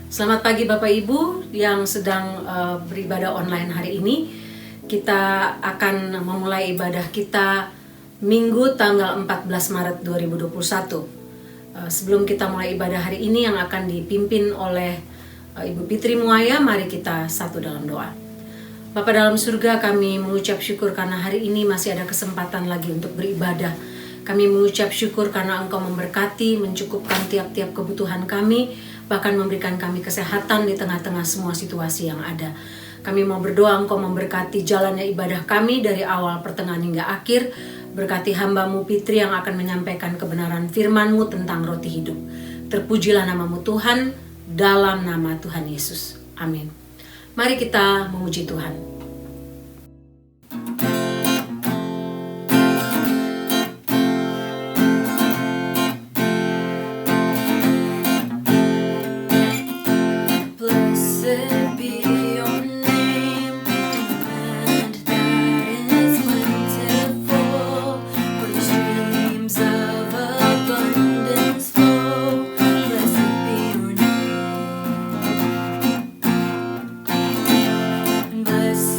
Selamat pagi Bapak Ibu yang sedang beribadah online hari ini. Kita akan memulai ibadah kita Minggu tanggal 14 Maret 2021. Sebelum kita mulai ibadah hari ini yang akan dipimpin oleh Ibu Fitri Muaya, mari kita satu dalam doa. Bapa dalam surga, kami mengucap syukur karena hari ini masih ada kesempatan lagi untuk beribadah. Kami mengucap syukur karena Engkau memberkati, mencukupkan tiap-tiap kebutuhan kami, bahkan memberikan kami kesehatan di tengah-tengah semua situasi yang ada. Kami mau berdoa Engkau memberkati jalannya ibadah kami dari awal, pertengahan hingga akhir. Berkati hamba-Mu Fitri yang akan menyampaikan kebenaran firman-Mu tentang roti hidup. Terpujilah nama-Mu Tuhan, dalam nama Tuhan Yesus. Amin. Mari kita memuji Tuhan. Blessed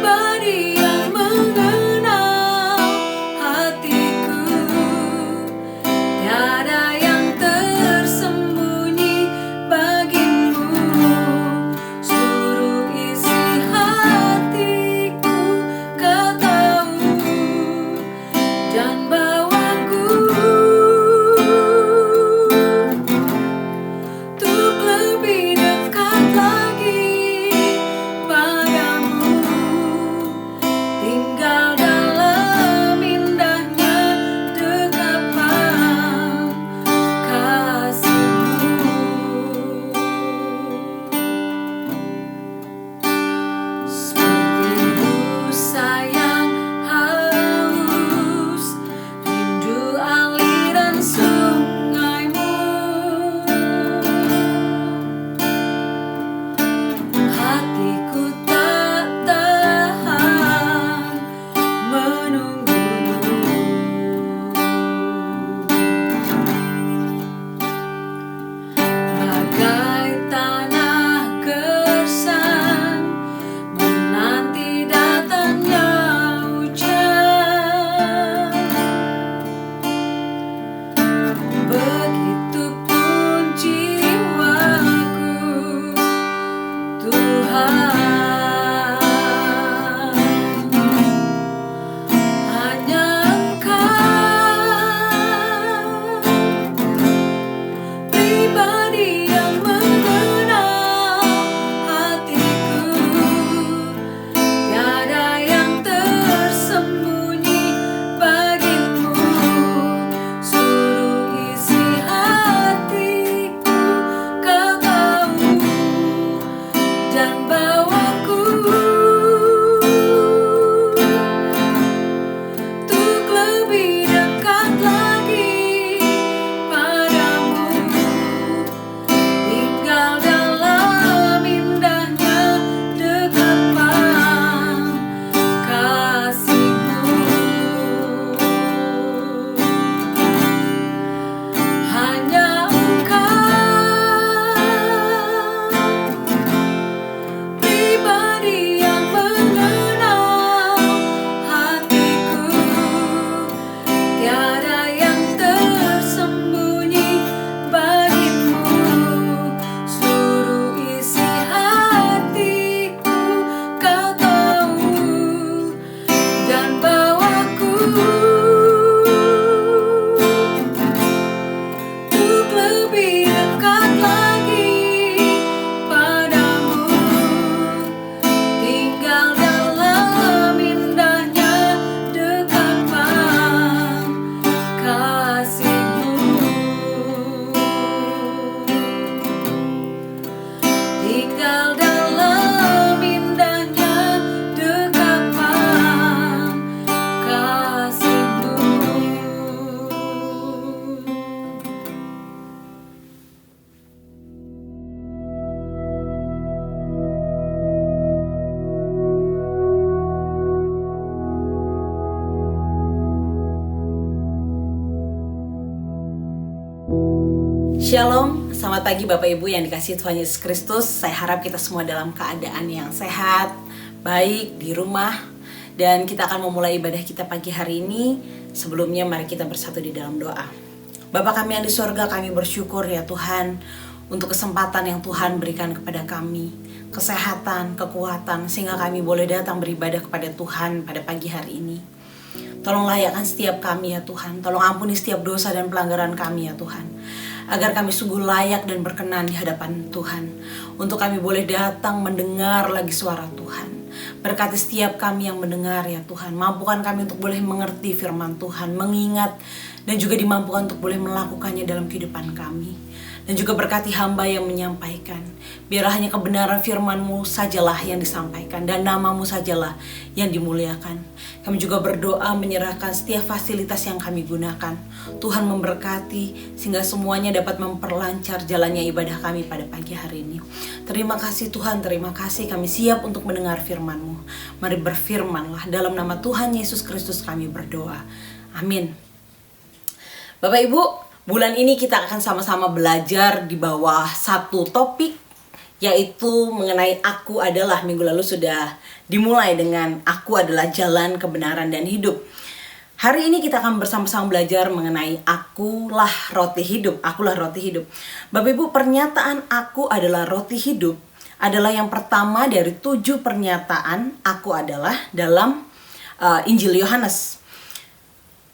pribadi yang mengenal hatiku. Tiada yang tersembunyi bagimu, seluruh isi hatiku kau tahu, dan bawaku untuk lebih dekat lagi padamu, tinggal dalam indahnya dekapan kasih-Mu. Seperti busa yang haus, rindu aliran sungai-Mu. Hatiku tak tahan menunggu-Mu. Bagai tanah gersang menanti datangnya hujan, begitupun jiwaku, Tuhan. Hanya Engkau, pribadi yang mengenal hatiku. Tiada yang tersembunyi bagimu, seluruh isi hatiku kau tahu, dan bawaku untuk lebih dekat lagi padamu, tinggal dalam indahnya dekapan kasih-Mu. Hanya Engkau, pribadi yang mengenal hatiku. Tiada yang tersembunyi bagimu, seluruh isi hatiku kau tahu, dan bawaku untuk lebih dekat lagi padamu, tinggal dalam indahnya dekapan kasih-Mu. Tinggal dalam indahnya dekapan kasih-Mu. Shalom, selamat pagi Bapak Ibu yang dikasihi Tuhan Yesus Kristus. Saya harap kita semua dalam keadaan yang sehat, baik di rumah, dan kita akan memulai ibadah kita pagi hari ini. Sebelumnya mari kita bersatu di dalam doa. Bapa kami yang di surga, kami bersyukur ya Tuhan untuk kesempatan yang Tuhan berikan kepada kami, kesehatan, kekuatan, sehingga kami boleh datang beribadah kepada Tuhan pada pagi hari ini. Tolong layakkan setiap kami ya Tuhan, tolong ampuni setiap dosa dan pelanggaran kami ya Tuhan, agar kami sungguh layak dan berkenan di hadapan Tuhan, untuk kami boleh datang mendengar lagi suara Tuhan. Berkati setiap kami yang mendengar ya Tuhan, mampukan kami untuk boleh mengerti firman Tuhan, mengingat dan juga dimampukan untuk boleh melakukannya dalam kehidupan kami. Dan juga berkati hamba yang menyampaikan, biarlah hanya kebenaran firman-Mu sajalah yang disampaikan dan nama-Mu sajalah yang dimuliakan. Kami juga berdoa menyerahkan setiap fasilitas yang kami gunakan. Tuhan memberkati sehingga semuanya dapat memperlancar jalannya ibadah kami pada pagi hari ini. Terima kasih Tuhan, terima kasih, kami siap untuk mendengar firman-Mu. Mari berfirmanlah, dalam nama Tuhan Yesus Kristus kami berdoa. Amin. Bapak Ibu, bulan ini kita akan sama-sama belajar di bawah satu topik, yaitu mengenai aku adalah. Minggu lalu sudah dimulai dengan aku adalah jalan, kebenaran, dan hidup. Hari ini kita akan bersama-sama belajar mengenai akulah roti hidup. Akulah roti hidup. Bapak Ibu, pernyataan aku adalah roti hidup adalah yang pertama dari 7 pernyataan aku adalah dalam Injil Yohanes.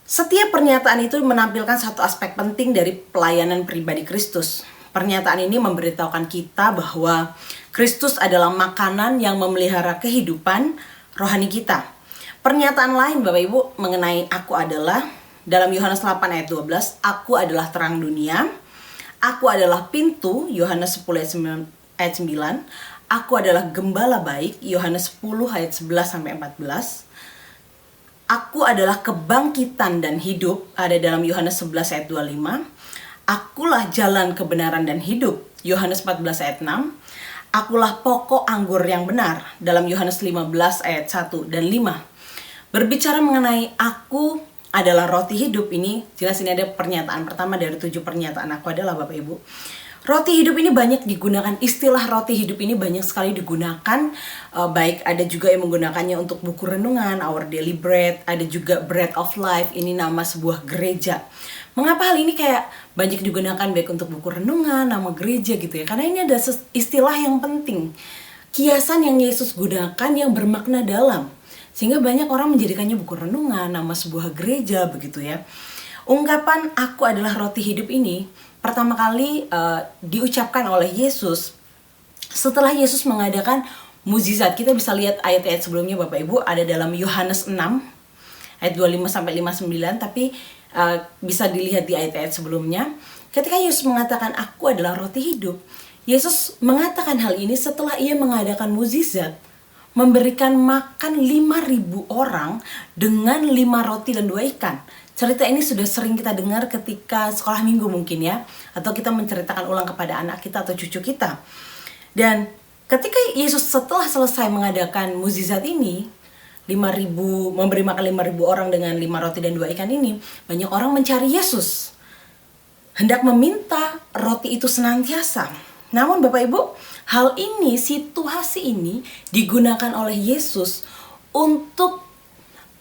Setiap pernyataan itu menampilkan satu aspek penting dari pelayanan pribadi Kristus. Pernyataan ini memberitahukan kita bahwa Kristus adalah makanan yang memelihara kehidupan rohani kita. Pernyataan lain Bapak Ibu mengenai aku adalah dalam Yohanes 8 ayat 12, aku adalah terang dunia, aku adalah pintu, Yohanes 10 ayat 9, aku adalah gembala baik, Yohanes 10 ayat 11 sampai 14. Aku adalah kebangkitan dan hidup, ada dalam Yohanes 11 ayat 25. Akulah jalan kebenaran dan hidup, Yohanes 14 ayat 6. Akulah pokok anggur yang benar, dalam Yohanes 15 ayat 1 dan 5. Berbicara mengenai aku adalah roti hidup, ini jelas ini ada pernyataan pertama dari 7 pernyataan aku adalah Bapak Ibu. Roti hidup ini banyak digunakan, istilah roti hidup ini banyak sekali digunakan, baik ada juga yang menggunakannya untuk buku renungan, Our Daily Bread, ada juga Bread of Life, ini nama sebuah gereja. Mengapa hal ini kayak banyak digunakan baik untuk buku renungan, nama gereja gitu ya, karena ini ada istilah yang penting, kiasan yang Yesus gunakan yang bermakna dalam, sehingga banyak orang menjadikannya buku renungan, nama sebuah gereja begitu ya. Ungkapan aku adalah roti hidup ini pertama kali diucapkan oleh Yesus setelah Yesus mengadakan mukjizat. Kita bisa lihat ayat-ayat sebelumnya Bapak Ibu, ada dalam Yohanes 6 ayat 25 sampai 59, tapi bisa dilihat di ayat-ayat sebelumnya. Ketika Yesus mengatakan aku adalah roti hidup, Yesus mengatakan hal ini setelah ia mengadakan mukjizat, memberikan makan 5.000 orang dengan 5 roti dan 2 ikan. Cerita ini sudah sering kita dengar ketika sekolah minggu mungkin ya, atau kita menceritakan ulang kepada anak kita atau cucu kita. Dan ketika Yesus setelah selesai mengadakan mukjizat ini, 5.000, memberi makan 5.000 orang dengan 5 roti dan 2 ikan ini, banyak orang mencari Yesus, hendak meminta roti itu senantiasa. Namun Bapak Ibu, hal ini, situasi ini digunakan oleh Yesus untuk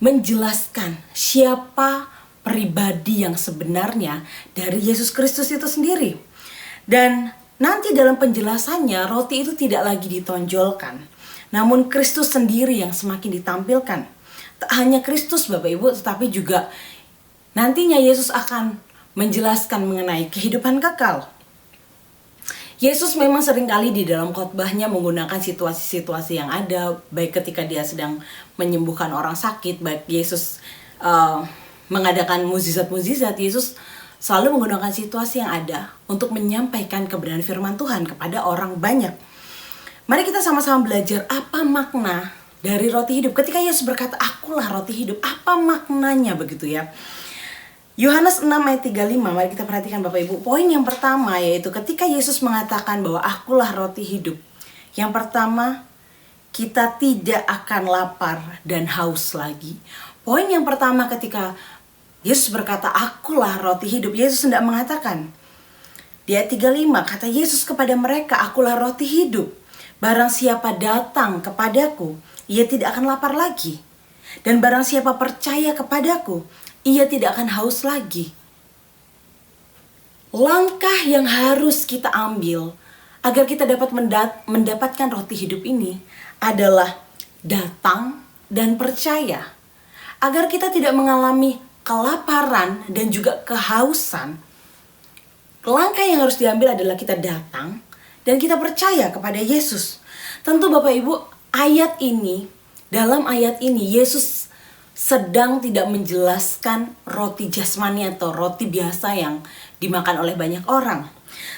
menjelaskan siapa pribadi yang sebenarnya dari Yesus Kristus itu sendiri. Dan nanti dalam penjelasannya roti itu tidak lagi ditonjolkan, namun Kristus sendiri yang semakin ditampilkan. Tak hanya Kristus Bapak Ibu, tetapi juga nantinya Yesus akan menjelaskan mengenai kehidupan kekal. Yesus memang seringkali di dalam khotbahnya menggunakan situasi-situasi yang ada, baik ketika dia sedang menyembuhkan orang sakit, baik Yesus mengadakan mukjizat-mukjizat, Yesus selalu menggunakan situasi yang ada untuk menyampaikan kebenaran firman Tuhan kepada orang banyak. Mari kita sama-sama belajar apa makna dari roti hidup. Ketika Yesus berkata, akulah roti hidup, apa maknanya begitu ya? Yohanes 6 ayat 35, mari kita perhatikan Bapak Ibu. Poin yang pertama yaitu ketika Yesus mengatakan bahwa akulah roti hidup. Yang pertama, kita tidak akan lapar dan haus lagi. Poin yang pertama ketika Yesus berkata akulah roti hidup, Yesus hendak mengatakan di ayat 35, kata Yesus kepada mereka, akulah roti hidup. Barang siapa datang kepadaku, ia tidak akan lapar lagi. Dan barang siapa percaya kepadaku, ia tidak akan haus lagi. Langkah yang harus kita ambil agar kita dapat mendapatkan roti hidup ini adalah datang dan percaya. Agar kita tidak mengalami kelaparan dan juga kehausan, langkah yang harus diambil adalah kita datang dan kita percaya kepada Yesus. Tentu Bapak Ibu, dalam ayat ini Yesus sedang tidak menjelaskan roti jasmani atau roti biasa yang dimakan oleh banyak orang.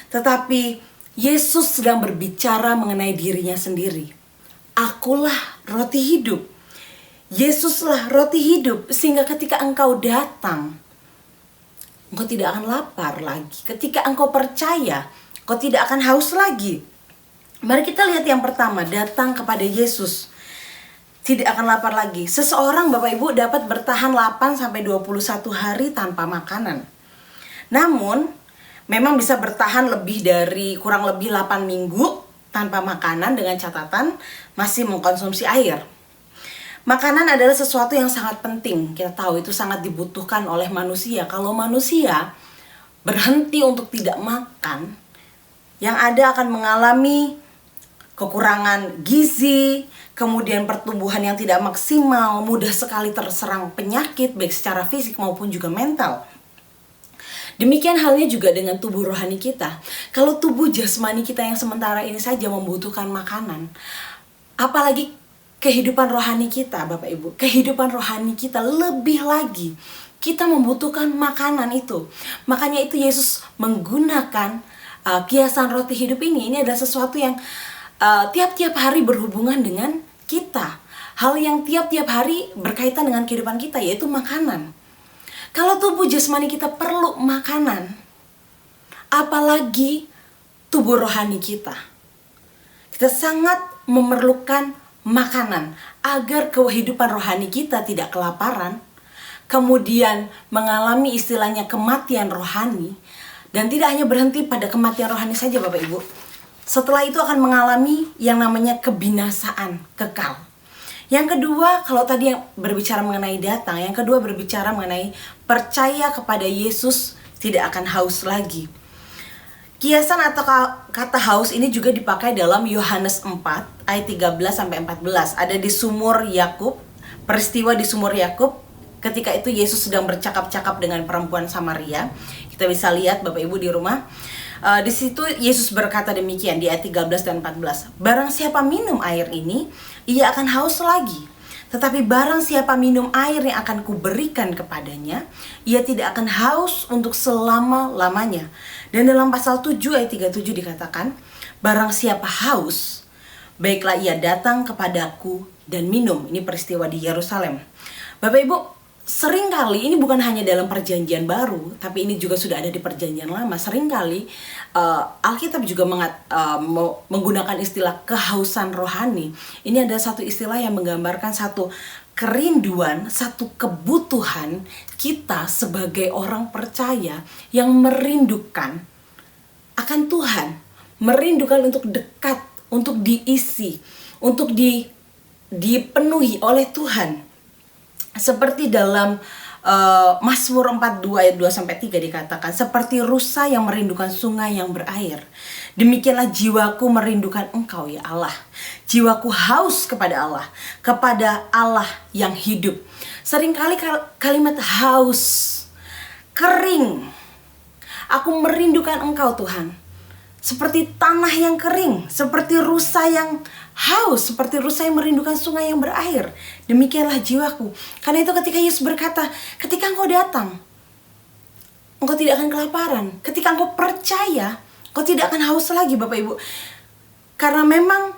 Tetapi Yesus sedang berbicara mengenai dirinya sendiri. Akulah roti hidup. Yesuslah roti hidup, sehingga ketika engkau datang, engkau tidak akan lapar lagi. Ketika engkau percaya, engkau tidak akan haus lagi. Mari kita lihat yang pertama, datang kepada Yesus. Tidak akan lapar lagi. Seseorang Bapak Ibu dapat bertahan 8-21 hari tanpa makanan. Namun, memang bisa bertahan kurang lebih 8 minggu tanpa makanan dengan catatan masih mengkonsumsi air. Makanan adalah sesuatu yang sangat penting. Kita tahu itu sangat dibutuhkan oleh manusia. Kalau manusia berhenti untuk tidak makan, yang ada akan mengalami kekurangan gizi, kemudian pertumbuhan yang tidak maksimal, mudah sekali terserang penyakit baik secara fisik maupun juga mental. Demikian halnya juga dengan tubuh rohani kita. Kalau tubuh jasmani kita yang sementara ini saja membutuhkan makanan, apalagi kehidupan rohani kita, Bapak Ibu. Kehidupan rohani kita lebih lagi, kita membutuhkan makanan itu. Makanya itu Yesus menggunakan kiasan roti hidup ini. Ini adalah sesuatu yang tiap-tiap hari berhubungan dengan kita. Hal yang tiap-tiap hari berkaitan dengan kehidupan kita, yaitu makanan. Kalau tubuh jasmani kita perlu makanan, apalagi tubuh rohani kita. Kita sangat memerlukan makanan agar kehidupan rohani kita tidak kelaparan, kemudian mengalami istilahnya kematian rohani, dan tidak hanya berhenti pada kematian rohani saja, Bapak Ibu. Setelah itu akan mengalami yang namanya kebinasaan kekal. Yang kedua, kalau tadi yang berbicara mengenai datang, yang kedua berbicara mengenai percaya kepada Yesus tidak akan haus lagi. Kiasan atau kata haus ini juga dipakai dalam Yohanes 4 ayat 13-14. Ada di sumur Yakub, peristiwa di sumur Yakub. Ketika itu Yesus sedang bercakap-cakap dengan perempuan Samaria. Kita bisa lihat Bapak Ibu di rumah. Di situ Yesus berkata demikian di ayat 13 dan 14. Barang siapa minum air ini, ia akan haus lagi. Tetapi barang siapa minum air yang akan kuberikan kepadanya, ia tidak akan haus untuk selama-lamanya. Dan dalam pasal 7 ayat 37 dikatakan, barang siapa haus, baiklah ia datang kepadaku dan minum. Ini peristiwa di Yerusalem. Bapak Ibu, seringkali ini bukan hanya dalam perjanjian baru, tapi ini juga sudah ada di perjanjian lama. Seringkali Alkitab juga menggunakan istilah kehausan rohani. Ini ada satu istilah yang menggambarkan satu kerinduan, satu kebutuhan kita sebagai orang percaya yang merindukan akan Tuhan, merindukan untuk dekat, untuk diisi, untuk dipenuhi oleh Tuhan. Seperti dalam Mazmur 42 ayat 2-3 dikatakan, seperti rusa yang merindukan sungai yang berair, demikianlah jiwaku merindukan Engkau ya Allah. Jiwaku haus kepada Allah yang hidup. Seringkali kalimat haus, kering, aku merindukan Engkau Tuhan. Seperti tanah yang kering, seperti rusa yang haus, seperti rusa yang merindukan sungai yang berair. Demikianlah jiwaku. Karena itu ketika Yesus berkata, ketika engkau datang, engkau tidak akan kelaparan. Ketika engkau percaya, engkau tidak akan haus lagi, Bapak Ibu. Karena memang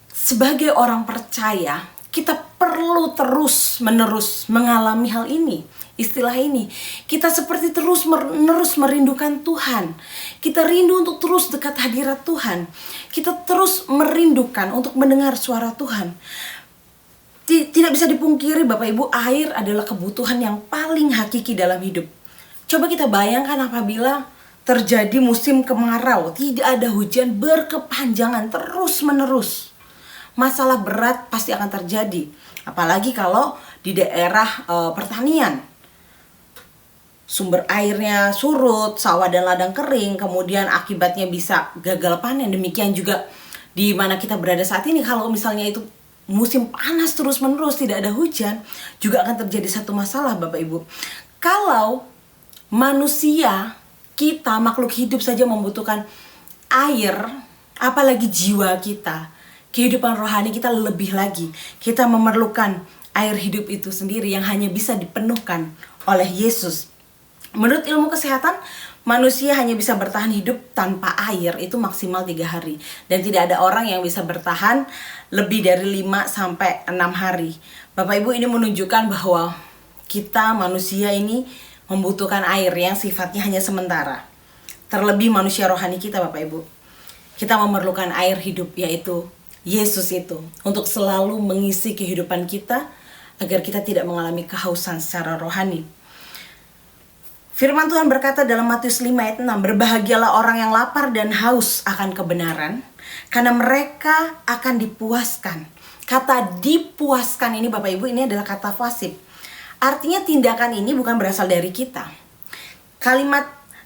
sebagai orang percaya, kita perlu terus-menerus mengalami hal ini. Istilah ini, kita seperti terus-menerus merindukan Tuhan. Kita rindu untuk terus dekat hadirat Tuhan. Kita terus merindukan untuk mendengar suara Tuhan. Tidak bisa dipungkiri Bapak Ibu, air adalah kebutuhan yang paling hakiki dalam hidup. Coba kita bayangkan apabila terjadi musim kemarau, tidak ada hujan berkepanjangan terus-menerus. Masalah berat pasti akan terjadi. Apalagi kalau di daerah pertanian. Sumber airnya surut, sawah dan ladang kering, kemudian akibatnya bisa gagal panen. Demikian juga di mana kita berada saat ini, kalau misalnya itu musim panas terus-menerus, tidak ada hujan, juga akan terjadi satu masalah Bapak Ibu. Kalau manusia, kita makhluk hidup saja membutuhkan air, apalagi jiwa kita, kehidupan rohani kita lebih lagi. Kita memerlukan air hidup itu sendiri yang hanya bisa dipenuhkan oleh Yesus. Menurut ilmu kesehatan, manusia hanya bisa bertahan hidup tanpa air itu maksimal 3 hari. Dan tidak ada orang yang bisa bertahan lebih dari 5-6 hari. Bapak Ibu, ini menunjukkan bahwa kita manusia ini membutuhkan air yang sifatnya hanya sementara. Terlebih manusia rohani kita Bapak Ibu. Kita memerlukan air hidup, yaitu Yesus itu. Untuk selalu mengisi kehidupan kita agar kita tidak mengalami kehausan secara rohani. Firman Tuhan berkata dalam Matius 5 ayat 6, berbahagialah orang yang lapar dan haus akan kebenaran, karena mereka akan dipuaskan. Kata dipuaskan ini Bapak Ibu, ini adalah kata pasif. Artinya tindakan ini bukan berasal dari kita.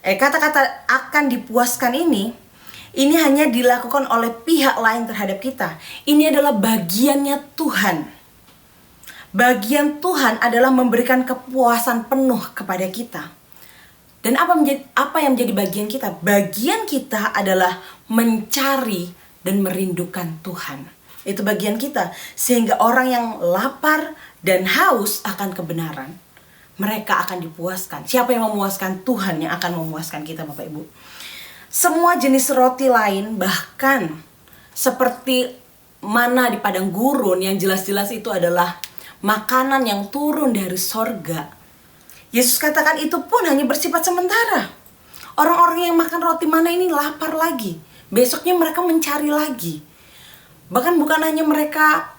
Kata-kata akan dipuaskan ini hanya dilakukan oleh pihak lain terhadap kita. Ini adalah bagiannya Tuhan. Bagian Tuhan adalah memberikan kepuasan penuh kepada kita. Dan apa yang menjadi bagian kita? Bagian kita adalah mencari dan merindukan Tuhan. Itu bagian kita. Sehingga orang yang lapar dan haus akan kebenaran, mereka akan dipuaskan. Siapa yang memuaskan? Tuhan yang akan memuaskan kita, Bapak Ibu. Semua jenis roti lain, bahkan seperti mana di padang gurun, yang jelas-jelas itu adalah makanan yang turun dari sorga. Yesus katakan itu pun hanya bersifat sementara. Orang-orang yang makan roti mana ini lapar lagi. Besoknya mereka mencari lagi. Bahkan bukan hanya mereka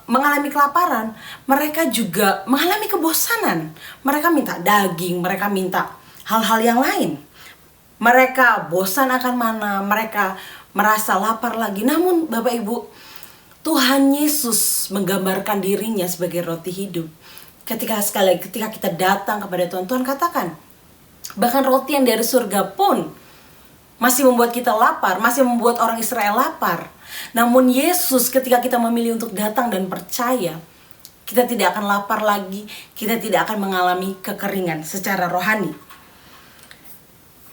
mengalami kelaparan, mereka juga mengalami kebosanan. Mereka minta daging, mereka minta hal-hal yang lain. Mereka bosan akan mana, mereka merasa lapar lagi. Namun Bapak Ibu, Tuhan Yesus menggambarkan dirinya sebagai roti hidup. Ketika kita datang kepada Tuhan, Tuhan katakan, bahkan roti yang dari surga pun masih membuat kita lapar, masih membuat orang Israel lapar. Namun Yesus ketika kita memilih untuk datang dan percaya, kita tidak akan lapar lagi, kita tidak akan mengalami kekeringan secara rohani.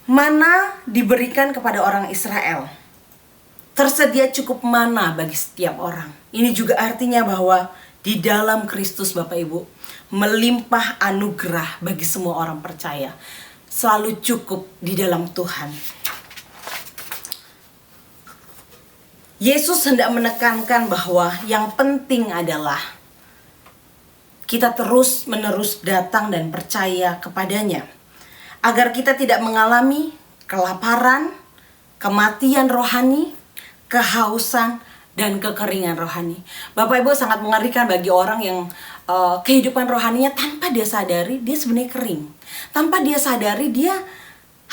Mana diberikan kepada orang Israel. Tersedia cukup mana bagi setiap orang. Ini juga artinya bahwa di dalam Kristus Bapak Ibu, melimpah anugerah bagi semua orang percaya. Selalu cukup di dalam Tuhan. Yesus hendak menekankan bahwa yang penting adalah kita terus-menerus datang dan percaya kepadanya, agar kita tidak mengalami kelaparan, kematian rohani, kehausan, dan kekeringan rohani. Bapak Ibu, sangat mengerikan bagi orang yang kehidupan rohaninya tanpa dia sadari dia sebenarnya kering, tanpa dia sadari dia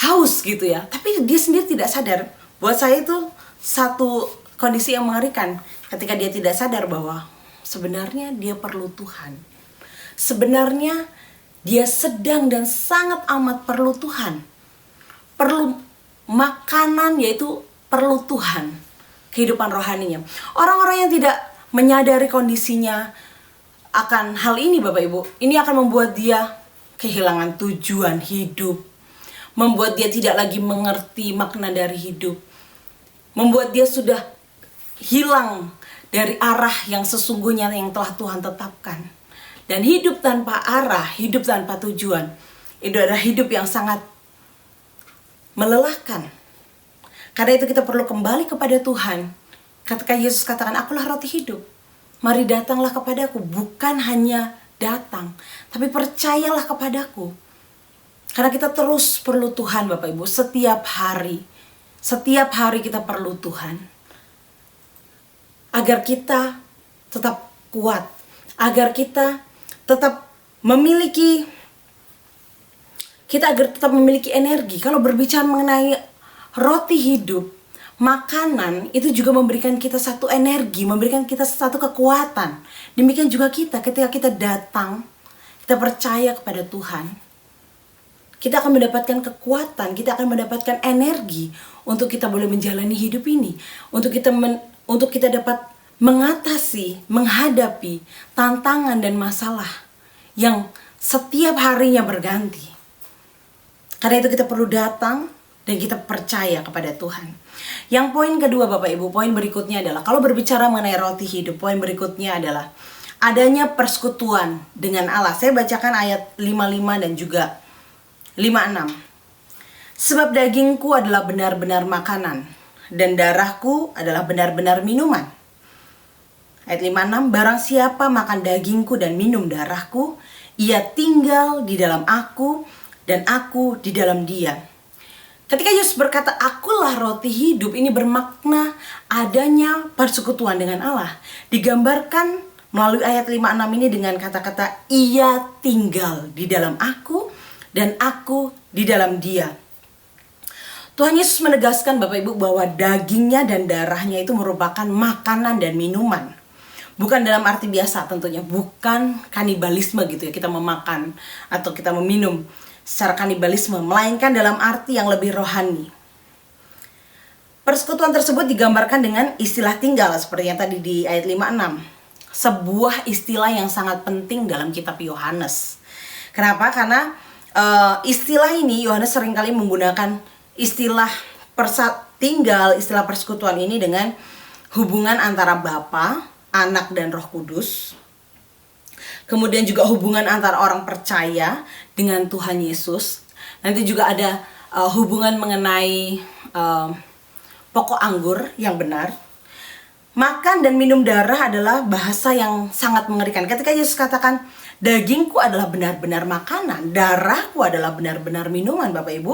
haus gitu ya, tapi dia sendiri tidak sadar. Buat saya itu satu kondisi yang mengerikan ketika dia tidak sadar bahwa sebenarnya dia perlu Tuhan. Sebenarnya dia sedang dan sangat amat perlu Tuhan. Perlu makanan, yaitu perlu Tuhan. Kehidupan rohaninya. Orang-orang yang tidak menyadari kondisinya akan hal ini Bapak Ibu, ini akan membuat dia kehilangan tujuan hidup. Membuat dia tidak lagi mengerti makna dari hidup. Membuat dia sudah hilang dari arah yang sesungguhnya yang telah Tuhan tetapkan. Dan hidup tanpa arah, hidup tanpa tujuan, itu adalah hidup yang sangat melelahkan. Karena itu kita perlu kembali kepada Tuhan. Ketika Yesus katakan, akulah roti hidup, mari datanglah kepadaku. Bukan hanya datang, tapi percayalah kepadaku. Karena kita terus perlu Tuhan Bapak Ibu. Setiap hari kita perlu Tuhan, agar kita tetap kuat, agar kita tetap memiliki energi. Kalau berbicara mengenai roti hidup, makanan itu juga memberikan kita satu energi, memberikan kita satu kekuatan. Demikian juga kita, ketika kita datang, kita percaya kepada Tuhan, kita akan mendapatkan kekuatan, kita akan mendapatkan energi untuk kita boleh menjalani hidup ini, untuk kita dapat menghadapi tantangan dan masalah yang setiap harinya berganti. Karena itu kita perlu datang dan kita percaya kepada Tuhan. Yang poin kedua Bapak Ibu, poin berikutnya adalah, kalau berbicara mengenai roti hidup, poin berikutnya adalah adanya persekutuan dengan Allah. Saya bacakan ayat 55 dan juga 56. Sebab dagingku adalah benar-benar makanan, dan darahku adalah benar-benar minuman. Ayat 56, barang siapa makan dagingku dan minum darahku, ia tinggal di dalam aku dan aku di dalam dia. Ketika Yesus berkata, akulah roti hidup, ini bermakna adanya persekutuan dengan Allah. Digambarkan melalui ayat 56 ini dengan kata-kata ia tinggal di dalam aku dan aku di dalam Dia. Tuhan Yesus menegaskan Bapak Ibu bahwa dagingnya dan darahnya itu merupakan makanan dan minuman. Bukan dalam arti biasa tentunya, bukan kanibalisme gitu ya, kita memakan atau kita meminum secara kanibalisme, melainkan dalam arti yang lebih rohani. Persekutuan tersebut digambarkan dengan istilah tinggal seperti yang tadi di ayat 5-6. Sebuah istilah yang sangat penting dalam kitab Yohanes. Kenapa? Karena istilah ini Yohanes seringkali menggunakan istilah tinggal, istilah persekutuan ini dengan hubungan antara Bapa, Anak dan Roh Kudus. Kemudian juga hubungan antara orang percaya dengan Tuhan Yesus. Nanti juga ada hubungan mengenai pokok anggur yang benar. Makan dan minum darah adalah bahasa yang sangat mengerikan. Ketika Yesus katakan, dagingku adalah benar-benar makanan, darahku adalah benar-benar minuman, Bapak Ibu.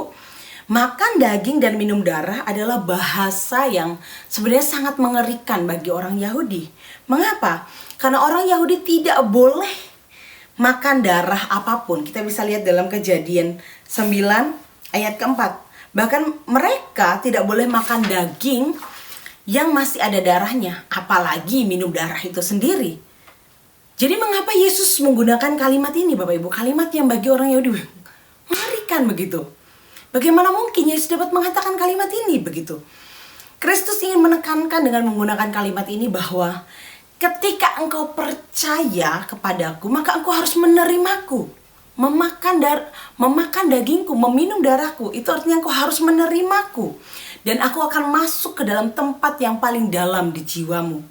Makan daging dan minum darah adalah bahasa yang sebenarnya sangat mengerikan bagi orang Yahudi. Mengapa? Karena orang Yahudi tidak boleh makan darah apapun. Kita bisa lihat dalam Kejadian 9 ayat keempat. Bahkan mereka tidak boleh makan daging yang masih ada darahnya, apalagi minum darah itu sendiri. Jadi mengapa Yesus menggunakan kalimat ini, Bapak Ibu? Kalimat yang bagi orang Yahudi mengerikan begitu. Bagaimana mungkin Yesus dapat mengatakan kalimat ini begitu? Kristus ingin menekankan dengan menggunakan kalimat ini bahwa ketika engkau percaya kepadaku, maka engkau harus menerimaku. Memakan dagingku, meminum darahku, itu artinya engkau harus menerimaku. Dan aku akan masuk ke dalam tempat yang paling dalam di jiwamu.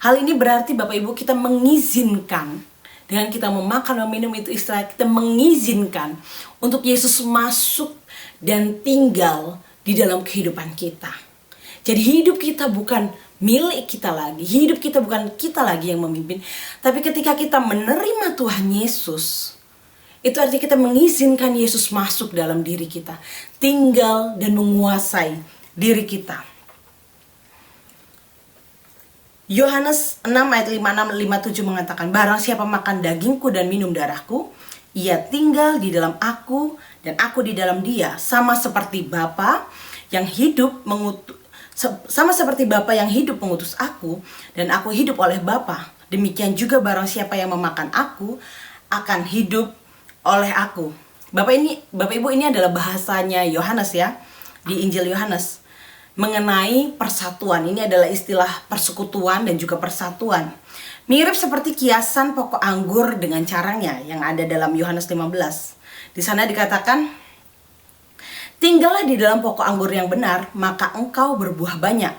Hal ini berarti Bapak Ibu kita mengizinkan, dengan kita memakan, meminum itu istilah kita mengizinkan untuk Yesus masuk dan tinggal di dalam kehidupan kita. Jadi hidup kita bukan milik kita lagi, hidup kita bukan kita lagi yang memimpin. Tapi ketika kita menerima Tuhan Yesus, itu artinya kita mengizinkan Yesus masuk dalam diri kita, tinggal dan menguasai diri kita. Yohanes 6 ayat 56-57 mengatakan, barang siapa makan dagingku dan minum darahku, ia tinggal di dalam aku dan aku di dalam dia, sama seperti Bapa yang hidup mengutus aku dan aku hidup oleh Bapa. Demikian juga barang siapa yang memakan aku akan hidup oleh aku. Bapak Ibu, ini adalah bahasanya Yohanes ya, di Injil Yohanes mengenai persatuan. Ini adalah istilah persekutuan dan juga persatuan. Mirip seperti kiasan pokok anggur dengan carangnya yang ada dalam Yohanes 15. Di sana dikatakan, tinggallah di dalam pokok anggur yang benar, maka engkau berbuah banyak.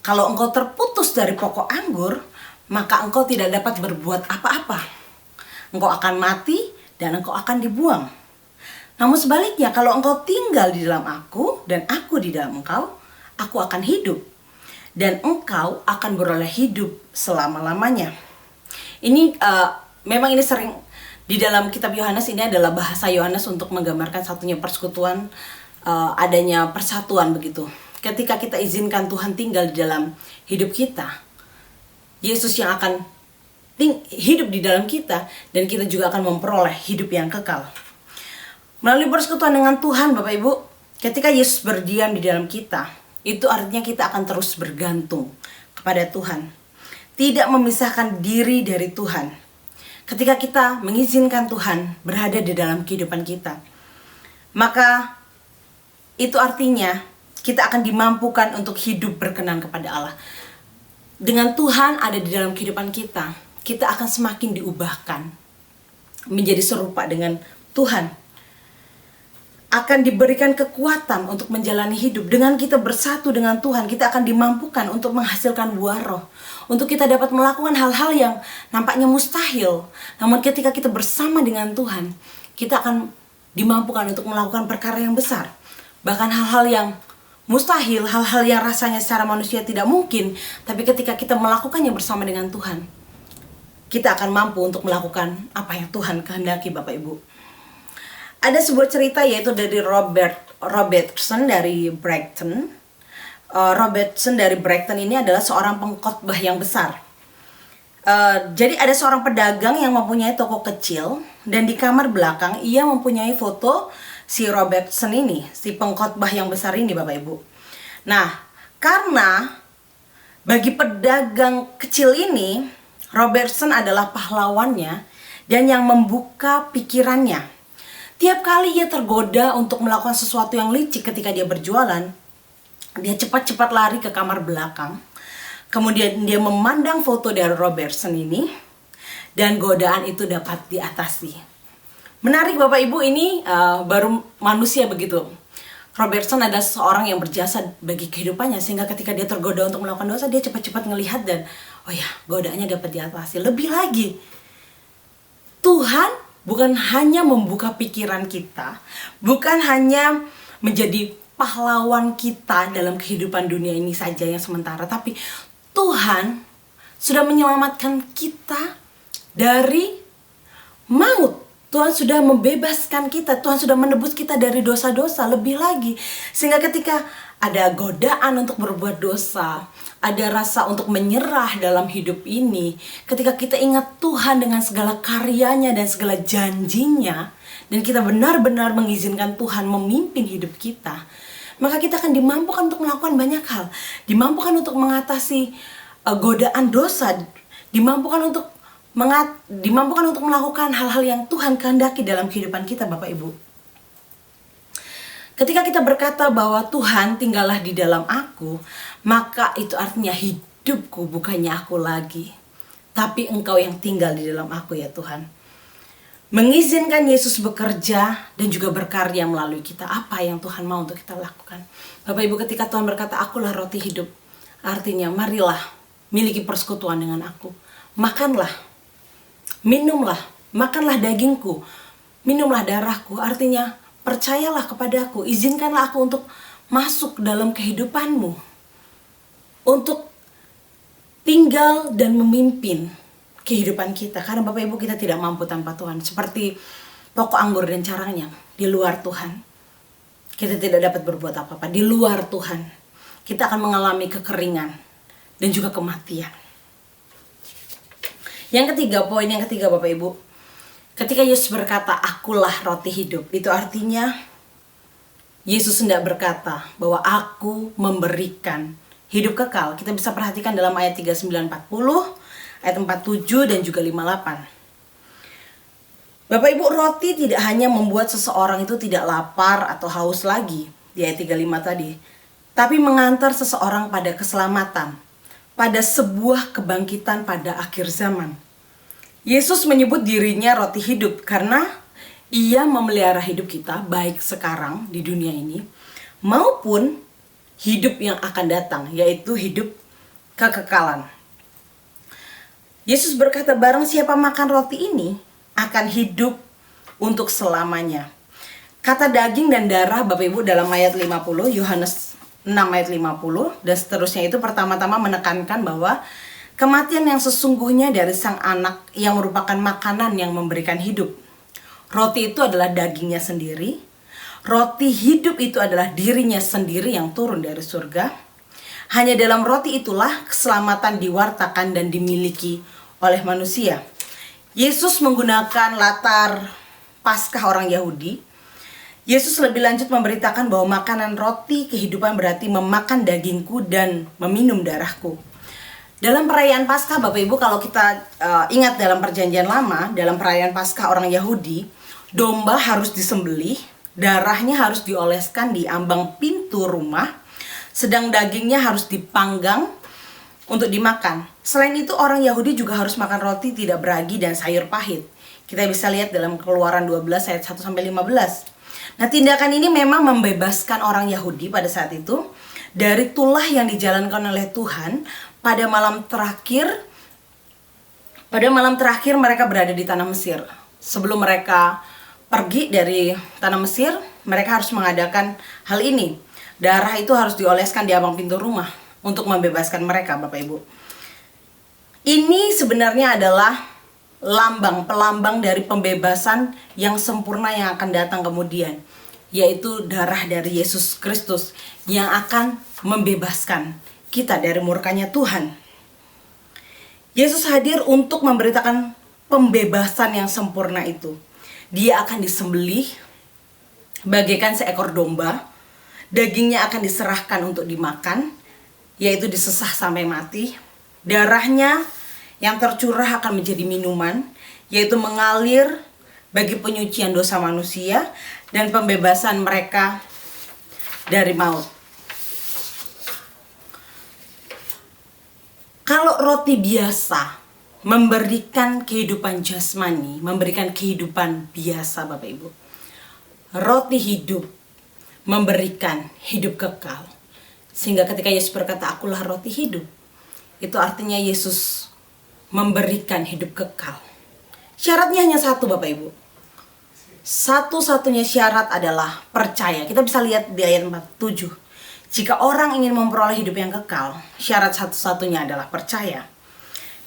Kalau engkau terputus dari pokok anggur, maka engkau tidak dapat berbuat apa-apa. Engkau akan mati dan engkau akan dibuang. Namun sebaliknya, kalau engkau tinggal di dalam aku dan aku di dalam engkau, aku akan hidup. Dan engkau akan beroleh hidup selama-lamanya. Ini memang ini sering di dalam kitab Yohanes, ini adalah bahasa Yohanes untuk menggambarkan satunya persekutuan, adanya persatuan begitu. Ketika kita izinkan Tuhan tinggal di dalam hidup kita, Yesus yang akan hidup di dalam kita, dan kita juga akan memperoleh hidup yang kekal. Melalui persekutuan dengan Tuhan, Bapak Ibu, ketika Yesus berdiam di dalam kita, itu artinya kita akan terus bergantung kepada Tuhan, tidak memisahkan diri dari Tuhan. Ketika kita mengizinkan Tuhan berada di dalam kehidupan kita, maka itu artinya kita akan dimampukan untuk hidup berkenan kepada Allah. Dengan Tuhan ada di dalam kehidupan kita, kita akan semakin diubahkan menjadi serupa dengan Tuhan. Akan diberikan kekuatan untuk menjalani hidup. Dengan kita bersatu dengan Tuhan, kita akan dimampukan untuk menghasilkan buah roh, untuk kita dapat melakukan hal-hal yang nampaknya mustahil. Namun ketika kita bersama dengan Tuhan, kita akan dimampukan untuk melakukan perkara yang besar. Bahkan hal-hal yang mustahil, hal-hal yang rasanya secara manusia tidak mungkin, tapi ketika kita melakukannya bersama dengan Tuhan, kita akan mampu untuk melakukan apa yang Tuhan kehendaki, Bapak Ibu. Ada sebuah cerita yaitu dari Robertson dari Brighton. Robertson dari Brighton ini adalah seorang pengkhotbah yang besar. Jadi ada seorang pedagang yang mempunyai toko kecil, dan di kamar belakang ia mempunyai foto si Robertson ini, si pengkhotbah yang besar ini, Bapak Ibu. Nah, karena bagi pedagang kecil ini, Robertson adalah pahlawannya dan yang membuka pikirannya. Tiap kali ia tergoda untuk melakukan sesuatu yang licik ketika dia berjualan, dia cepat-cepat lari ke kamar belakang. Kemudian dia memandang foto dari Robertson ini, dan godaan itu dapat diatasi. Menarik Bapak Ibu, ini baru manusia begitu. Robertson adalah seorang yang berjasa bagi kehidupannya, sehingga ketika dia tergoda untuk melakukan dosa, dia cepat-cepat ngelihat dan oh ya, godaannya dapat diatasi. Lebih lagi, Tuhan bukan hanya membuka pikiran kita, bukan hanya menjadi pahlawan kita dalam kehidupan dunia ini saja yang sementara, tapi Tuhan sudah menyelamatkan kita dari maut. Tuhan sudah membebaskan kita, Tuhan sudah menebus kita dari dosa-dosa. Lebih lagi, sehingga ketika ada godaan untuk berbuat dosa, ada rasa untuk menyerah dalam hidup ini, ketika kita ingat Tuhan dengan segala karyanya dan segala janjinya, dan kita benar-benar mengizinkan Tuhan memimpin hidup kita, maka kita akan dimampukan untuk melakukan banyak hal. Dimampukan untuk mengatasi godaan dosa, dimampukan untuk melakukan hal-hal yang Tuhan kehendaki dalam kehidupan kita, Bapak Ibu. Ketika kita berkata bahwa Tuhan tinggallah di dalam aku, maka itu artinya hidupku bukannya aku lagi, tapi Engkau yang tinggal di dalam aku, ya Tuhan. Mengizinkan Yesus bekerja dan juga berkarya melalui kita. Apa yang Tuhan mau untuk kita lakukan? Bapak Ibu, ketika Tuhan berkata, akulah roti hidup, artinya marilah miliki persekutuan dengan aku. Makanlah, minumlah, makanlah dagingku, minumlah darahku. Artinya percayalah kepadaku, izinkanlah aku untuk masuk dalam kehidupanmu, untuk tinggal dan memimpin kehidupan kita. Karena Bapak Ibu, kita tidak mampu tanpa Tuhan. Seperti pokok anggur dan carangnya, di luar Tuhan kita tidak dapat berbuat apa-apa. Di luar Tuhan kita akan mengalami kekeringan dan juga kematian. Poin yang ketiga Bapak Ibu, ketika Yesus berkata, akulah roti hidup, itu artinya Yesus hendak berkata bahwa aku memberikan hidup kekal. Kita bisa perhatikan dalam ayat 39-40, ayat 47 dan juga 58. Bapak Ibu, roti tidak hanya membuat seseorang itu tidak lapar atau haus lagi di ayat 35 tadi, tapi mengantar seseorang pada keselamatan, pada sebuah kebangkitan pada akhir zaman. Yesus menyebut dirinya roti hidup karena Ia memelihara hidup kita, baik sekarang di dunia ini maupun hidup yang akan datang, yaitu hidup kekekalan. Yesus berkata, barang siapa makan roti ini akan hidup untuk selamanya. Kata daging dan darah Bapak Ibu dalam ayat 50, Yohanes 6 ayat 50 dan seterusnya, itu pertama-tama menekankan bahwa kematian yang sesungguhnya dari sang anak yang merupakan makanan yang memberikan hidup. Roti itu adalah dagingnya sendiri. Roti hidup itu adalah dirinya sendiri yang turun dari surga. Hanya dalam roti itulah keselamatan diwartakan dan dimiliki oleh manusia. Yesus menggunakan latar Paskah orang Yahudi. Yesus lebih lanjut memberitakan bahwa makanan roti kehidupan berarti memakan dagingku dan meminum darahku. Dalam perayaan Paskah Bapak Ibu, kalau kita ingat dalam perjanjian lama, dalam perayaan Paskah orang Yahudi, domba harus disembelih, darahnya harus dioleskan di ambang pintu rumah, sedang dagingnya harus dipanggang untuk dimakan. Selain itu, orang Yahudi juga harus makan roti tidak beragi dan sayur pahit. Kita bisa lihat dalam Keluaran 12 ayat 1-15. Nah, tindakan ini memang membebaskan orang Yahudi pada saat itu dari tulah yang dijalankan oleh Tuhan pada malam terakhir. Pada malam terakhir mereka berada di tanah Mesir. Sebelum mereka pergi dari tanah Mesir, mereka harus mengadakan hal ini. Darah itu harus dioleskan di ambang pintu rumah untuk membebaskan mereka, Bapak Ibu. Ini sebenarnya adalah pelambang dari pembebasan yang sempurna yang akan datang kemudian, yaitu darah dari Yesus Kristus yang akan membebaskan kita dari murkanya Tuhan. Yesus hadir untuk memberitakan pembebasan yang sempurna itu. Dia akan disembelih bagaikan seekor domba. Dagingnya akan diserahkan untuk dimakan, yaitu disesah sampai mati. Darahnya yang tercurah akan menjadi minuman, yaitu mengalir bagi penyucian dosa manusia dan pembebasan mereka dari maut. Kalau roti biasa memberikan kehidupan jasmani, memberikan kehidupan biasa Bapak Ibu, roti hidup memberikan hidup kekal. Sehingga ketika Yesus berkata, "Akulah roti hidup," itu artinya Yesus memberikan hidup kekal. Syaratnya hanya satu Bapak Ibu. Satu-satunya syarat adalah percaya. Kita bisa lihat di ayat 47. Jika orang ingin memperoleh hidup yang kekal, syarat satu-satunya adalah percaya.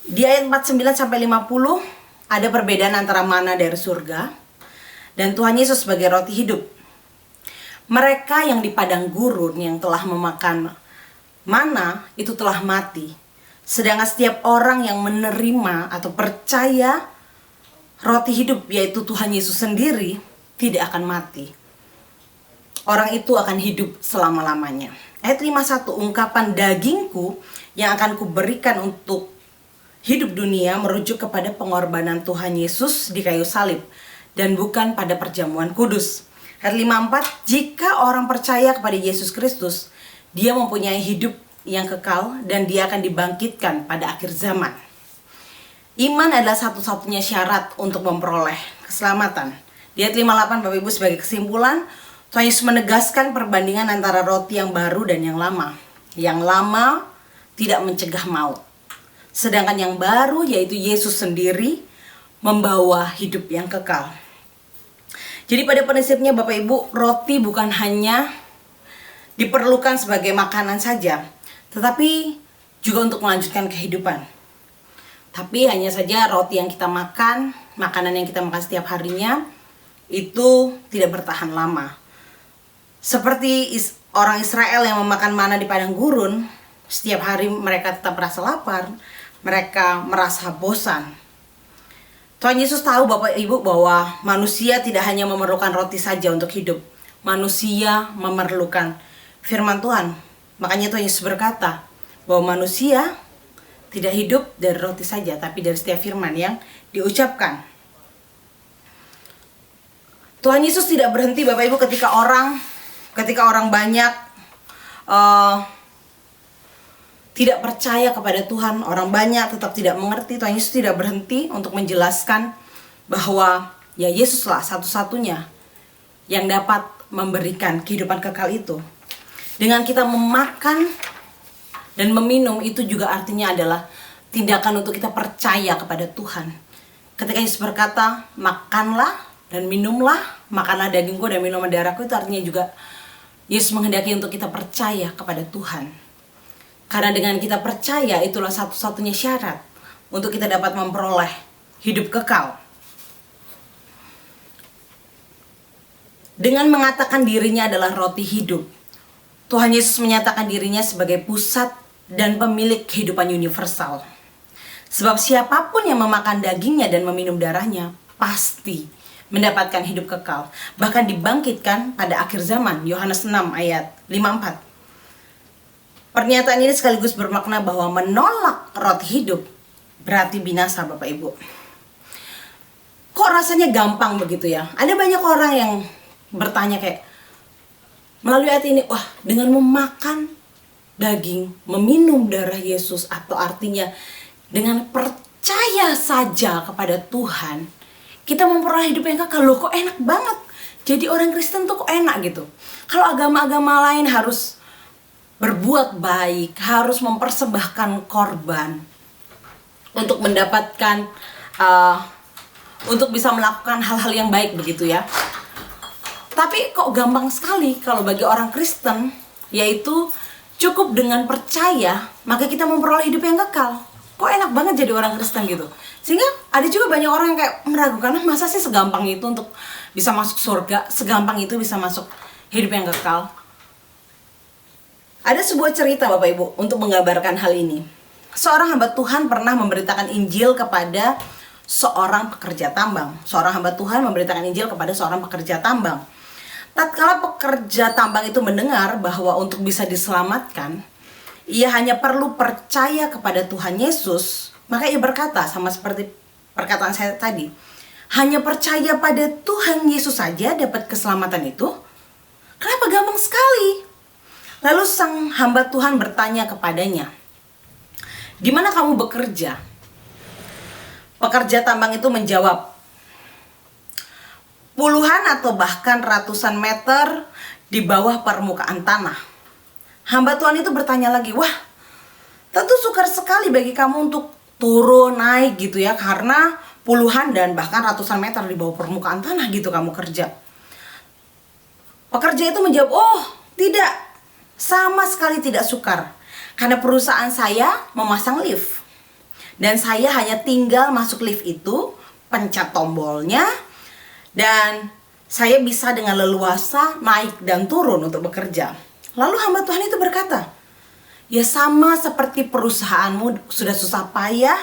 Di ayat 49-50 ada perbedaan antara mana dari surga dan Tuhan Yesus sebagai roti hidup. Mereka yang di padang gurun yang telah memakan mana itu telah mati. Sedangkan setiap orang yang menerima atau percaya roti hidup, yaitu Tuhan Yesus sendiri, tidak akan mati. Orang itu akan hidup selama-lamanya. Ayat 51, ungkapan dagingku yang akan kuberikan untuk hidup dunia merujuk kepada pengorbanan Tuhan Yesus di kayu salib dan bukan pada perjamuan kudus. Ayat 54, jika orang percaya kepada Yesus Kristus, dia mempunyai hidup yang kekal dan dia akan dibangkitkan pada akhir zaman. Iman adalah satu-satunya syarat untuk memperoleh keselamatan. Di ayat 58 Bapak Ibu, sebagai kesimpulan, Tuhan Yesus menegaskan perbandingan antara roti yang baru dan yang lama. Yang lama tidak mencegah maut. Sedangkan yang baru, yaitu Yesus sendiri, membawa hidup yang kekal. Jadi pada prinsipnya Bapak Ibu, roti bukan hanya diperlukan sebagai makanan saja, tetapi juga untuk melanjutkan kehidupan. Tapi hanya saja roti yang kita makan, makanan yang kita makan setiap harinya, itu tidak bertahan lama. Seperti orang Israel yang memakan mana di padang gurun, setiap hari mereka tetap merasa lapar, mereka merasa bosan. Tuhan Yesus tahu Bapak Ibu bahwa manusia tidak hanya memerlukan roti saja untuk hidup. Manusia memerlukan firman Tuhan. Makanya Tuhan Yesus berkata bahwa manusia tidak hidup dari roti saja, tapi dari setiap firman yang diucapkan. Tuhan Yesus tidak berhenti Bapak Ibu ketika orang banyak tidak percaya kepada Tuhan, orang banyak tetap tidak mengerti. Tuhan Yesus tidak berhenti untuk menjelaskan bahwa ya Yesuslah satu-satunya yang dapat memberikan kehidupan kekal itu. Dengan kita memakan dan meminum, itu juga artinya adalah tindakan untuk kita percaya kepada Tuhan. Ketika Yesus berkata, makanlah dan minumlah, makanlah dagingku dan minumlah darahku, itu artinya juga Yesus menghendaki untuk kita percaya kepada Tuhan. Karena dengan kita percaya, itulah satu-satunya syarat untuk kita dapat memperoleh hidup kekal. Dengan mengatakan dirinya adalah roti hidup, Tuhan Yesus menyatakan dirinya sebagai pusat dan pemilik kehidupan universal. Sebab siapapun yang memakan dagingnya dan meminum darahnya pasti mendapatkan hidup kekal, bahkan dibangkitkan pada akhir zaman. Yohanes 6 ayat 54. Pernyataan ini sekaligus bermakna bahwa menolak roti hidup berarti binasa Bapak Ibu. Kok rasanya gampang begitu ya? Ada banyak orang yang bertanya kayak melalui ayat ini, wah dengan memakan daging, meminum darah Yesus, atau artinya dengan percaya saja kepada Tuhan, kita memperoleh hidup yang kekal. Loh kok enak banget, jadi orang Kristen tuh kok enak gitu. Kalau agama-agama lain harus berbuat baik, harus mempersembahkan korban untuk mendapatkan untuk bisa melakukan hal-hal yang baik begitu ya. Tapi kok gampang sekali kalau bagi orang Kristen, yaitu cukup dengan percaya maka kita memperoleh hidup yang kekal. Kok enak banget jadi orang Kristen gitu. Sehingga ada juga banyak orang yang kayak meragukan, masa sih segampang itu untuk bisa masuk surga, segampang itu bisa masuk hidup yang kekal. Ada sebuah cerita Bapak Ibu untuk menggambarkan hal ini. Seorang hamba Tuhan pernah memberitakan Injil kepada seorang pekerja tambang. Seorang hamba Tuhan memberitakan Injil kepada seorang pekerja tambang. Tatkala pekerja tambang itu mendengar bahwa untuk bisa diselamatkan, ia hanya perlu percaya kepada Tuhan Yesus, maka ia berkata, sama seperti perkataan saya tadi, hanya percaya pada Tuhan Yesus saja dapat keselamatan itu? Kenapa gampang sekali? Lalu sang hamba Tuhan bertanya kepadanya, "Di mana kamu bekerja?" Pekerja tambang itu menjawab, "Puluhan atau bahkan ratusan meter di bawah permukaan tanah." Hamba Tuhan itu bertanya lagi, "Wah, tentu sukar sekali bagi kamu untuk turun naik gitu ya, karena puluhan dan bahkan ratusan meter di bawah permukaan tanah gitu kamu kerja." Pekerja itu menjawab, "Oh, tidak, sama sekali tidak sukar. Karena perusahaan saya memasang lift. Dan saya hanya tinggal masuk lift itu, pencet tombolnya, dan saya bisa dengan leluasa naik dan turun untuk bekerja." Lalu hamba Tuhan itu berkata, "Ya sama seperti perusahaanmu sudah susah payah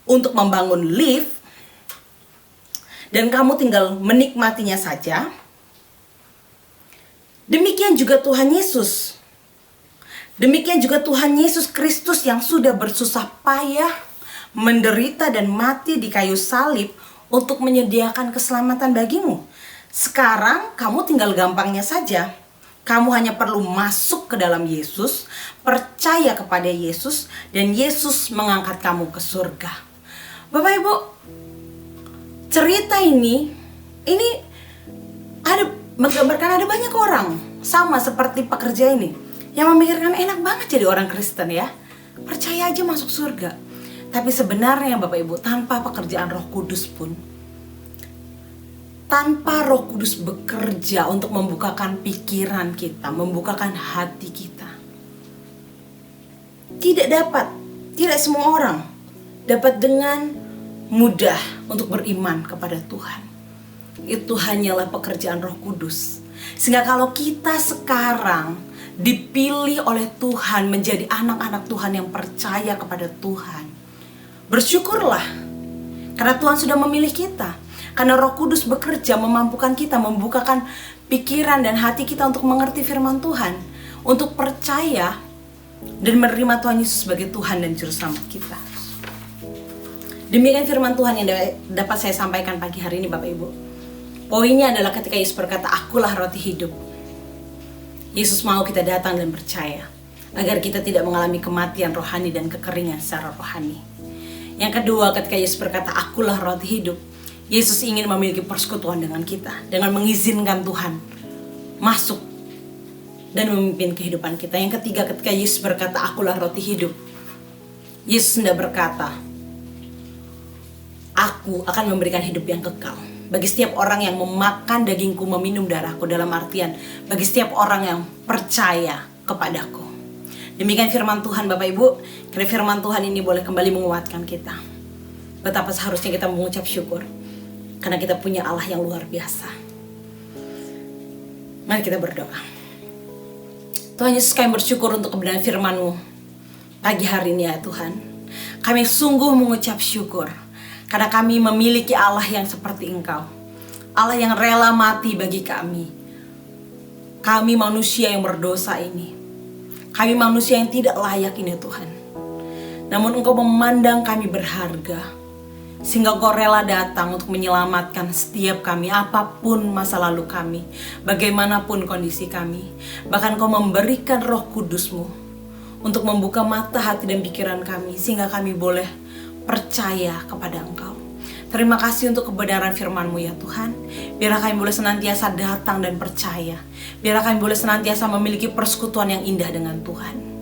untuk membangun lift, dan kamu tinggal menikmatinya saja. Demikian juga Tuhan Yesus. Demikian juga Tuhan Yesus Kristus yang sudah bersusah payah, menderita dan mati di kayu salib untuk menyediakan keselamatan bagimu. Sekarang kamu tinggal gampangnya saja. Kamu hanya perlu masuk ke dalam Yesus, percaya kepada Yesus, dan Yesus mengangkat kamu ke surga." Bapak Ibu, cerita ini ada menggambarkan ada banyak orang sama seperti pekerja ini yang memikirkan enak banget jadi orang Kristen ya, percaya aja masuk surga. Tapi sebenarnya Bapak Ibu, tanpa pekerjaan Roh Kudus pun, tanpa Roh Kudus bekerja untuk membukakan pikiran kita, membukakan hati kita, tidak semua orang dapat dengan mudah untuk beriman kepada Tuhan. Itu hanyalah pekerjaan Roh Kudus. Sehingga kalau kita sekarang dipilih oleh Tuhan menjadi anak-anak Tuhan yang percaya kepada Tuhan, bersyukurlah, karena Tuhan sudah memilih kita. Karena Roh Kudus bekerja memampukan kita, membukakan pikiran dan hati kita untuk mengerti firman Tuhan, untuk percaya dan menerima Tuhan Yesus sebagai Tuhan dan Juru Selamat kita. Demikian firman Tuhan yang dapat saya sampaikan pagi hari ini Bapak Ibu. Poinnya adalah ketika Yesus berkata, "Akulah roti hidup." Yesus mau kita datang dan percaya, agar kita tidak mengalami kematian rohani dan kekeringan secara rohani. Yang kedua, ketika Yesus berkata, "Akulah roti hidup," Yesus ingin memiliki persekutuan dengan kita, dengan mengizinkan Tuhan masuk dan memimpin kehidupan kita. Yang ketiga, ketika Yesus berkata, "Akulah roti hidup," Yesus tidak berkata, "Aku akan memberikan hidup yang kekal bagi setiap orang yang memakan dagingku, meminum darahku," dalam artian bagi setiap orang yang percaya kepadaku. Demikian firman Tuhan Bapak Ibu. Karena firman Tuhan ini boleh kembali menguatkan kita. Betapa seharusnya kita mengucap syukur, karena kita punya Allah yang luar biasa. Mari kita berdoa. Tuhan Yesus, kami bersyukur untuk kebenaran firman-Mu pagi hari ini ya Tuhan. Kami sungguh mengucap syukur karena kami memiliki Allah yang seperti Engkau, Allah yang rela mati bagi kami. Kami manusia yang berdosa ini, kami manusia yang tidak layak ini Tuhan. Namun Engkau memandang kami berharga, sehingga Engkau rela datang untuk menyelamatkan setiap kami, apapun masa lalu kami, bagaimanapun kondisi kami. Bahkan Engkau memberikan Roh Kudus-Mu untuk membuka mata hati dan pikiran kami, sehingga kami boleh percaya kepada Engkau. Terima kasih untuk kebenaran firman-Mu ya Tuhan. Biarlah kami boleh senantiasa datang dan percaya. Biarlah kami boleh senantiasa memiliki persekutuan yang indah dengan Tuhan.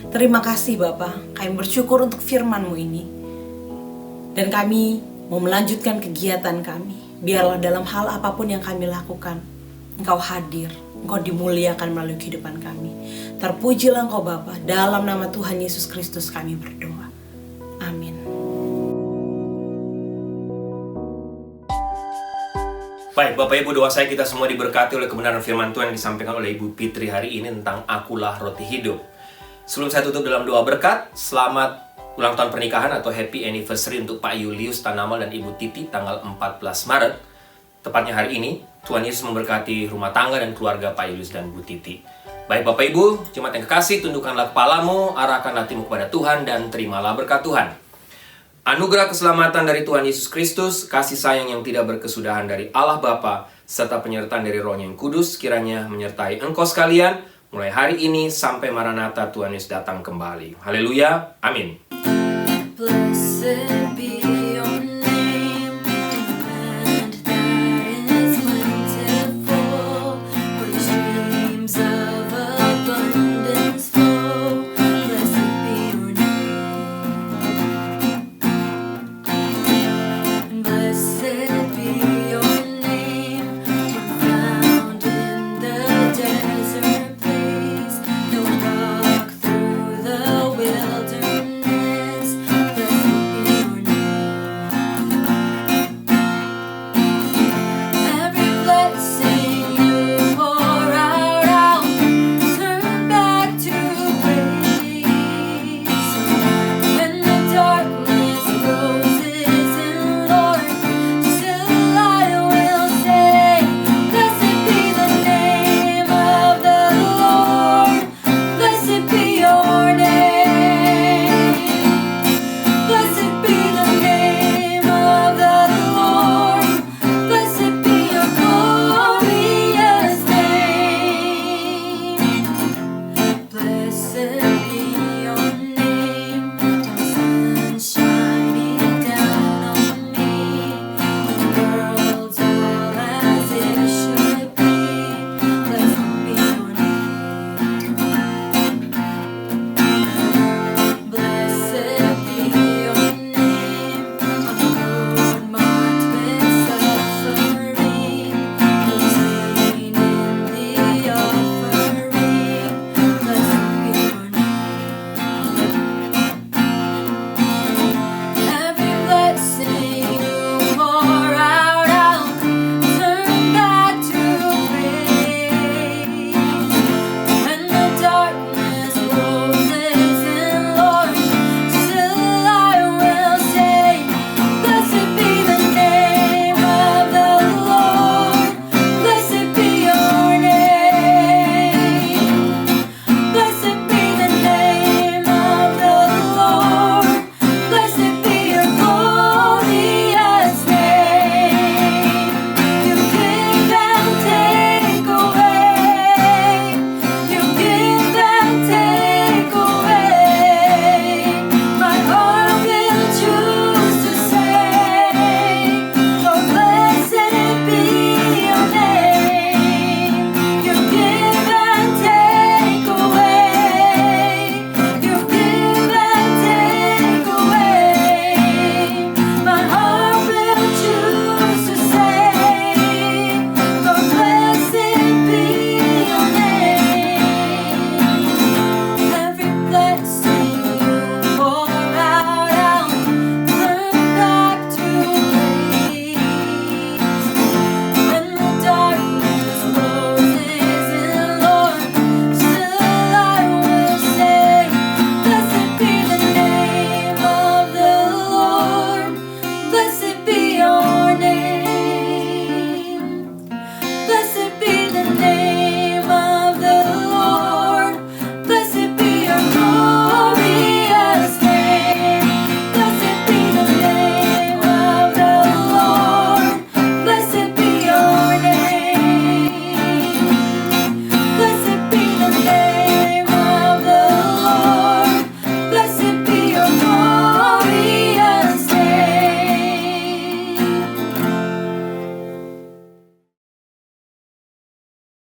Terima kasih Bapa, kami bersyukur untuk firman-Mu ini. Dan kami mau melanjutkan kegiatan kami. Biarlah dalam hal apapun yang kami lakukan, Engkau hadir, Engkau dimuliakan melalui kehidupan kami. Terpujilah Engkau Bapa, dalam nama Tuhan Yesus Kristus kami berdoa. Amin. Baik, Bapak Ibu, doa saya kita semua diberkati oleh kebenaran firman Tuhan yang disampaikan oleh Ibu Fitri hari ini tentang akulah roti hidup. Sebelum saya tutup dalam doa berkat, selamat ulang tahun pernikahan atau happy anniversary untuk Pak Julius Tanamal dan Ibu Titi tanggal 14 Maret. Tepatnya hari ini, Tuhan Yesus memberkati rumah tangga dan keluarga Pak Julius dan Bu Titi. Baik Bapak Ibu, jemaat yang kekasih, tundukkanlah kepalamu, arahkan hatimu kepada Tuhan, dan terimalah berkat Tuhan. Anugerah keselamatan dari Tuhan Yesus Kristus, kasih sayang yang tidak berkesudahan dari Allah Bapa, serta penyertaan dari Roh-Nya yang kudus, kiranya menyertai engkau sekalian, mulai hari ini sampai Maranatha Tuhan Yesus datang kembali. Haleluya, amin. Blessed